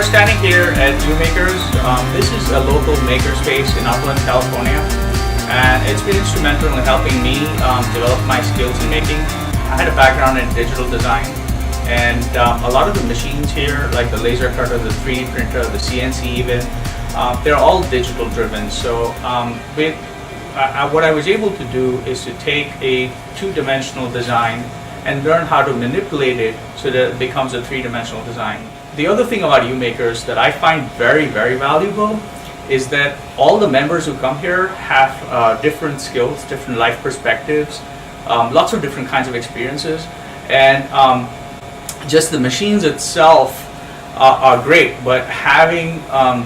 standing here at UMakers. This is a local makerspace in Upland, California, and it's been instrumental in helping me develop my skills in making. I had a background in digital design, and a lot of the machines here, like the laser cutter, the 3D printer, the CNC even, they're all digital driven. So what I was able to do is to take a two-dimensional design and learn how to manipulate it so that it becomes a three-dimensional design. The other thing about UMakers that I find very, very valuable is that all the members who come here have different skills, different life perspectives, lots of different kinds of experiences, and just the machines itself are great, but having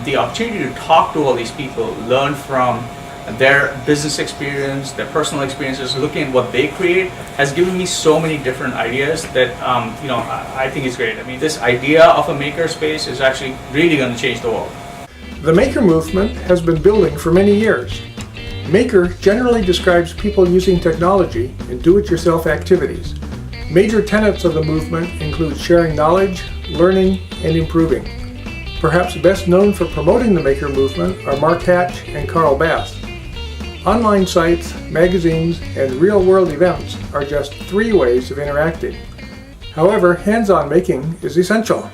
the opportunity to talk to all these people, learn from their business experience, their personal experiences, looking at what they create, has given me so many different ideas that I think is great. I mean, this idea of a makerspace is actually really going to change the world. The maker movement has been building for many years. Maker generally describes people using technology in do-it-yourself activities. Major tenets of the movement include sharing knowledge, learning, and improving. Perhaps best known for promoting the maker movement are Mark Hatch and Carl Bass. Online sites, magazines, and real-world events are just three ways of interacting. However, hands-on making is essential.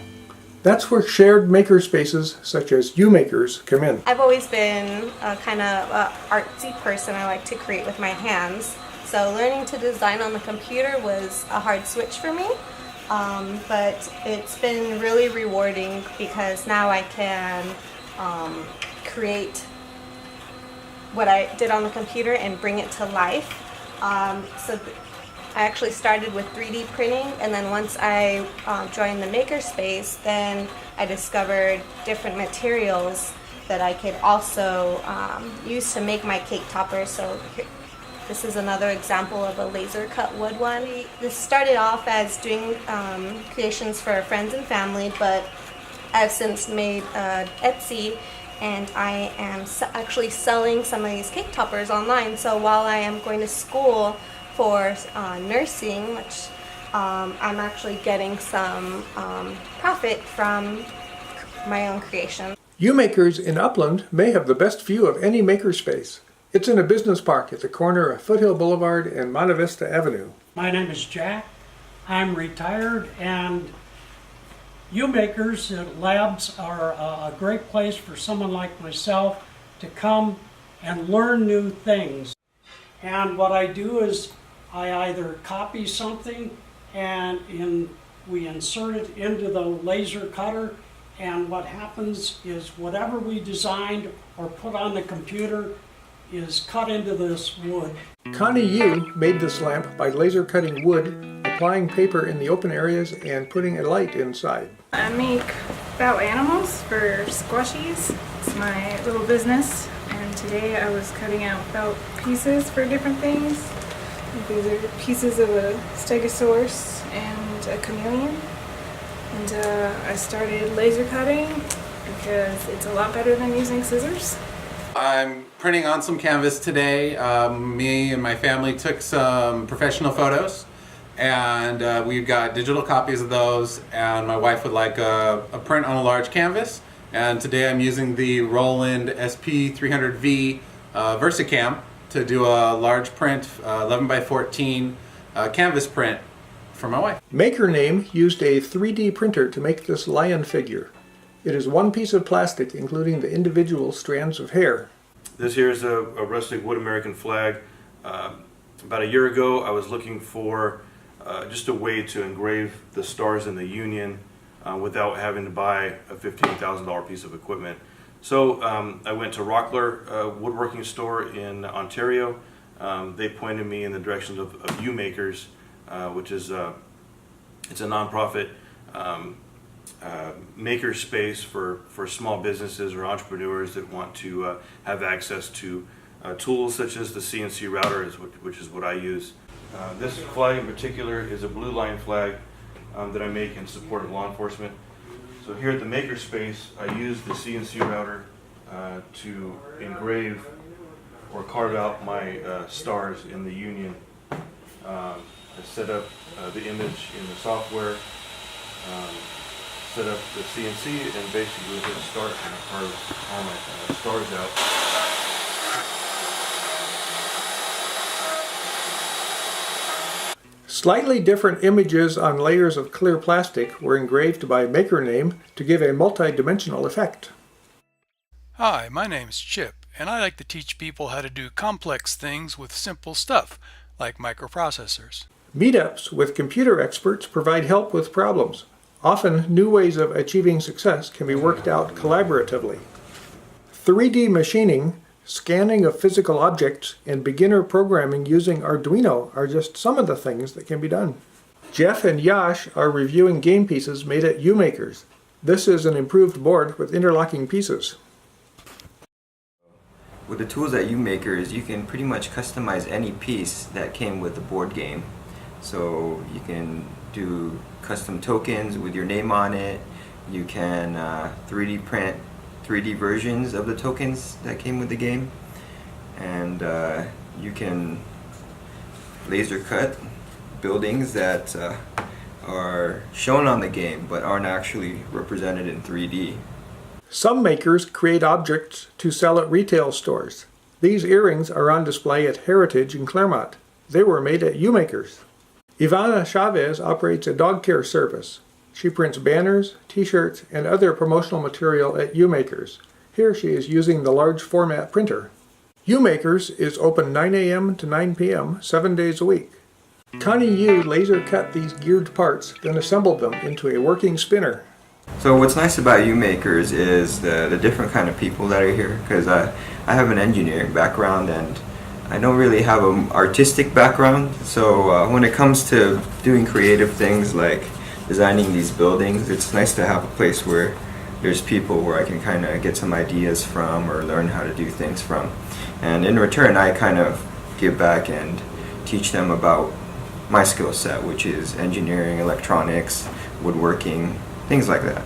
That's where shared maker spaces such as UMakers come in. I've always been a kind of artsy person. I like to create with my hands. So learning to design on the computer was a hard switch for me. But it's been really rewarding because now I can create what I did on the computer and bring it to life. So I actually started with 3D printing, and then once I joined the makerspace, then I discovered different materials that I could also use to make my cake toppers. So this is another example of a laser cut wood one. This started off as doing creations for friends and family, but I've since made Etsy, and I am actually selling some of these cake toppers online. So while I am going to school for nursing, which I'm actually getting some profit from my own creation. UMakers in Upland may have the best view of any makerspace. It's in a business park at the corner of Foothill Boulevard and Monte Vista Avenue. My name is Jack. I'm retired, and UMakers Labs are a great place for someone like myself to come and learn new things. And what I do is I either copy something and we insert it into the laser cutter, and what happens is whatever we designed or put on the computer is cut into this wood. Connie Yu made this lamp by laser cutting wood, applying paper in the open areas, and putting a light inside. I make felt animals for squishies. It's my little business, and today I was cutting out felt pieces for different things. These are pieces of a stegosaurus and a chameleon. And I started laser cutting because it's a lot better than using scissors. I'm printing on some canvas today. Me and my family took some professional photos, and we've got digital copies of those, and my wife would like a print on a large canvas, and today I'm using the Roland SP300V VersaCam to do a large print, 11 by 14 canvas print for my wife. Maker Name used a 3D printer to make this lion figure. It is one piece of plastic, including the individual strands of hair. This here is a rustic wood American flag. About a year ago, I was looking for just a way to engrave the stars in the Union without having to buy a $15,000 piece of equipment. So I went to Rockler woodworking store in Ontario. They pointed me in the direction of UMakers, which is it's a nonprofit maker space for small businesses or entrepreneurs that want to have access to tools such as the CNC router, which is what I use. This flag in particular is a blue line flag that I make in support of law enforcement. So here at the maker space, I use the CNC router to engrave or carve out my stars in the Union. I set up the image in the software. set up the CNC and basically hit start and carve all my stars out. Slightly different images on layers of clear plastic were engraved by MakerName to give a multi-dimensional effect. Hi, my name's Chip, and I like to teach people how to do complex things with simple stuff, like microprocessors. Meetups with computer experts provide help with problems. Often, new ways of achieving success can be worked out collaboratively. 3D machining, scanning of physical objects, and beginner programming using Arduino are just some of the things that can be done. Jeff and Yash are reviewing game pieces made at UMakers. This is an improved board with interlocking pieces. With the tools at UMakers, you can pretty much customize any piece that came with the board game. So you can do custom tokens with your name on it. You can 3D print 3D versions of the tokens that came with the game, and you can laser cut buildings that are shown on the game but aren't actually represented in 3D. Some makers create objects to sell at retail stores. These earrings are on display at Heritage in Claremont. They were made at UMakers. Ivana Chavez operates a dog care service. She prints banners, t-shirts, and other promotional material at UMakers. Here she is using the large format printer. UMakers is open 9 a.m. to 9 p.m. 7 days a week. Connie Yu laser cut these geared parts, then assembled them into a working spinner. So what's nice about UMakers is the different kind of people that are here, because I have an engineering background and I don't really have an artistic background. So when it comes to doing creative things like designing these buildings, it's nice to have a place where there's people where I can kind of get some ideas from or learn how to do things from. And in return, I kind of give back and teach them about my skill set, which is engineering, electronics, woodworking, things like that.